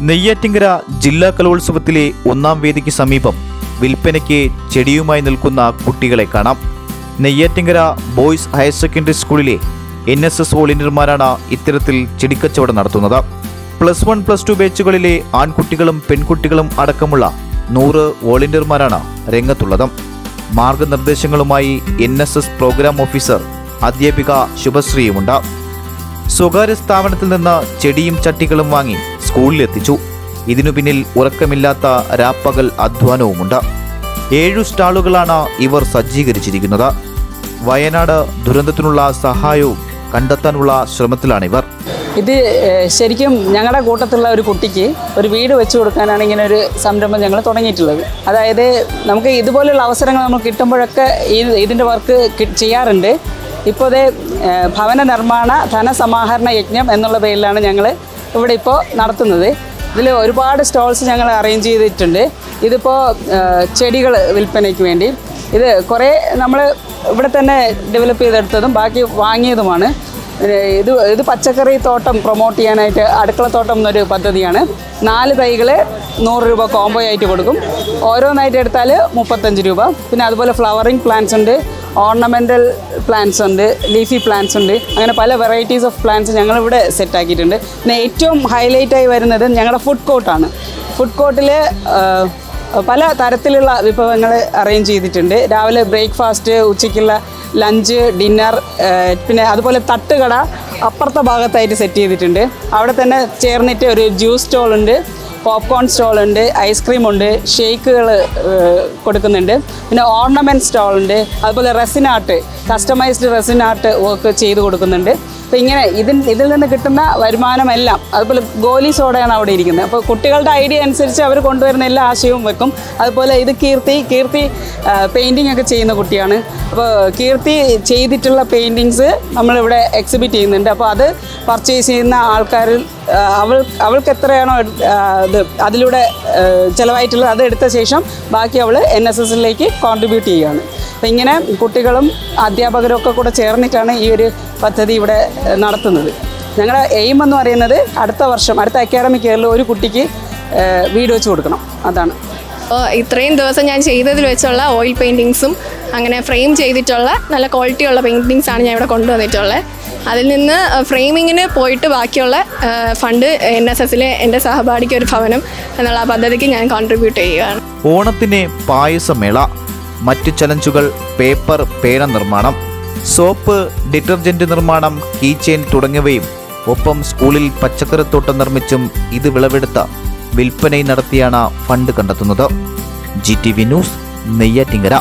നെയ്യാറ്റിങ്കര ജില്ലാ കലോത്സവത്തിലെ ഒന്നാം വേദിക്ക് സമീപം വിൽപ്പനയ്ക്ക് ചെടിയുമായി നിൽക്കുന്ന കുട്ടികളെ കാണാം. നെയ്യാറ്റിങ്കര ബോയ്സ് ഹയർ സെക്കൻഡറി സ്കൂളിലെ NSS വോളണ്ടിയർമാരാണ് ഇത്തരത്തിൽ ചെടിക്കച്ചവടം നടത്തുന്നത്. +1, +2 ബാച്ചുകളിലെ ആൺകുട്ടികളും പെൺകുട്ടികളും അടക്കമുള്ള 100 വോളണ്ടിയർമാരാണ് രംഗത്തുള്ളത്. മാർഗനിർദ്ദേശങ്ങളുമായി NSS പ്രോഗ്രാം ഓഫീസർ അധ്യാപിക ശുഭശ്രീയുമുണ്ട്. സ്വകാര്യ സ്ഥാപനത്തിൽ നിന്ന് ചെടിയും ചട്ടികളും വാങ്ങി സ്കൂളിലെത്തിച്ചു. ഇതിനു പിന്നിൽ ഉറക്കമില്ലാത്ത രാപ്പകൽ അധ്വാനവുമുണ്ട്. 7 സ്റ്റാളുകളാണ് ഇവർ സജ്ജീകരിച്ചിരിക്കുന്നത്. വയനാട് ദുരന്തത്തിനുള്ള സഹായവും കണ്ടെത്താനുള്ള ശ്രമത്തിലാണിവർ. ഇത് ശരിക്കും ഞങ്ങളുടെ കൂട്ടത്തിലുള്ള ഒരു കുട്ടിക്ക് ഒരു വീട് വെച്ച് കൊടുക്കാനാണ് ഇങ്ങനെ ഒരു സംരംഭം ഞങ്ങൾ തുടങ്ങിയിട്ടുള്ളത്. അതായത് നമുക്ക് ഇതുപോലുള്ള അവസരങ്ങൾ നമ്മൾ കിട്ടുമ്പോഴൊക്കെ ഇതിൻ്റെ വർക്ക് ചെയ്യാറുണ്ട്. ഇപ്പോൾ ഭവന നിർമ്മാണ ധനസമാഹരണ യജ്ഞം എന്നുള്ള പേരിലാണ് ഞങ്ങൾ ഇവിടെ ഇപ്പോൾ നടത്തുന്നത്. ഇതിൽ ഒരുപാട് സ്റ്റോൾസ് ഞങ്ങൾ അറേഞ്ച് ചെയ്തിട്ടുണ്ട്. ഇതിപ്പോൾ ചെടികൾ വിൽപ്പനയ്ക്ക് വേണ്ടി ഇത് കുറേ നമ്മൾ ഇവിടെ തന്നെ ഡെവലപ്പ് ചെയ്തെടുത്തതും ബാക്കി വാങ്ങിയതുമാണ്. ഇത് പച്ചക്കറി തോട്ടം പ്രൊമോട്ട് ചെയ്യാനായിട്ട് അടുക്കളത്തോട്ടം എന്നൊരു പദ്ധതിയാണ്. 4 തൈകൾ 100 രൂപ കോംബോ ആയിട്ട് കൊടുക്കും. ഓരോന്നായിട്ട് എടുത്താൽ 35 രൂപ. പിന്നെ അതുപോലെ ഫ്ലവറിങ് പ്ലാന്റ്സ് ഉണ്ട്, ഓർണമെൻ്റൽ പ്ലാന്റ്സ് ഉണ്ട്, ലീഫി പ്ലാന്റ്സ് ഉണ്ട്. അങ്ങനെ പല വെറൈറ്റീസ് ഓഫ് പ്ലാന്റ്സ് ഞങ്ങളിവിടെ സെറ്റാക്കിയിട്ടുണ്ട്. പിന്നെ ഏറ്റവും ഹൈലൈറ്റായി വരുന്നത് ഞങ്ങളുടെ ഫുഡ് കോർട്ടാണ്. ഫുഡ് കോർട്ടിൽ പല തരത്തിലുള്ള വിഭവങ്ങൾ അറേഞ്ച് ചെയ്തിട്ടുണ്ട്. രാവിലെ ബ്രേക്ക്ഫാസ്റ്റ്, ഉച്ചയ്ക്കുള്ള ലഞ്ച്, ഡിന്നർ, പിന്നെ അതുപോലെ തട്ടുകട അപ്പുറത്തെ ഭാഗത്തായിട്ട് സെറ്റ് ചെയ്തിട്ടുണ്ട്. അവിടെ തന്നെ ചേർന്നിട്ട് ഒരു ജ്യൂസ് സ്റ്റോളുണ്ട്, പോപ്കോൺ സ്റ്റോളുണ്ട്, ഐസ്ക്രീമുണ്ട്, ഷേക്കുകൾ കൊടുക്കുന്നുണ്ട്. പിന്നെ ഓർണമെൻറ്റ് സ്റ്റോളുണ്ട്. അതുപോലെ resin art, customised resin art work ചെയ്ത് കൊടുക്കുന്നുണ്ട്. അപ്പോൾ ഇങ്ങനെ ഇതിൽ നിന്ന് കിട്ടുന്ന വരുമാനമെല്ലാം, അതുപോലെ ഗോലി സോഡയാണ് അവിടെ ഇരിക്കുന്നത്. അപ്പോൾ കുട്ടികളുടെ ഐഡിയ അനുസരിച്ച് അവർ കൊണ്ടുവരുന്ന എല്ലാ ആശയവും വെക്കും. അതുപോലെ ഇത് കീർത്തി പെയിൻറ്റിംഗ് ഒക്കെ ചെയ്യുന്ന കുട്ടിയാണ്. അപ്പോൾ കീർത്തി ചെയ്തിട്ടുള്ള പെയിൻറ്റിങ്സ് നമ്മളിവിടെ എക്സിബിറ്റ് ചെയ്യുന്നുണ്ട്. അപ്പോൾ അത് പർച്ചേസ് ചെയ്യുന്ന ആൾക്കാരിൽ അവൾക്ക് എത്രയാണോ അതിലൂടെ ചിലവായിട്ടുള്ളത് അത് എടുത്ത ശേഷം ബാക്കി അവൾ NSSലേക്ക് കോൺട്രിബ്യൂട്ട് ചെയ്യുകയാണ്. അപ്പോൾ ഇങ്ങനെ കുട്ടികളും അധ്യാപകരും ഒക്കെ കൂടെ ചേർന്നിട്ടാണ് ഈ ഒരു പദ്ധതി ഇവിടെ നടത്തുന്നത്. ഞങ്ങളുടെ എയിം എന്ന് പറയുന്നത് അടുത്ത അക്കാഡമിക് ഇയറിൽ ഒരു കുട്ടിക്ക് വീട് വെച്ച് കൊടുക്കണം. അതാണ്. അപ്പോൾ ഇത്രയും ദിവസം ഞാൻ ചെയ്തതിൽ വെച്ചുള്ള ഓയിൽ പെയിൻറ്റിങ്സും അങ്ങനെ ഫ്രെയിം ചെയ്തിട്ടുള്ള നല്ല ക്വാളിറ്റിയുള്ള പെയിൻറ്റിങ്സാണ് ഞാൻ ഇവിടെ കൊണ്ടുവന്നിട്ടുള്ളത്. അതിൽ നിന്ന് ഫ്രെയിമിങ്ങിന് പോയിട്ട് ബാക്കിയുള്ള ഫണ്ട് NSSലെ എൻ്റെ സഹപാഠിക്ക് ഒരു ഭവനം എന്നുള്ള പദ്ധതിക്ക് ഞാൻ കോൺട്രിബ്യൂട്ട് ചെയ്യുകയാണ്. ഓണത്തിന് പായസമേള, മറ്റ് ചലഞ്ചുകൾ പേപ്പർ പേന നിർമ്മാണം, സോപ്പ്, ഡിറ്റർജൻറ്റ് നിർമ്മാണം, കീ ചെയിൻ തുടങ്ങിയവയും ഒപ്പം സ്കൂളിൽ പച്ചക്കറിത്തോട്ടം നിർമ്മിച്ചും ഇത് വിളവെടുത്ത വിൽപ്പനയും നടത്തിയാണ് ഫണ്ട് കണ്ടെത്തുന്നത്. GTV news, Neyyattinkara.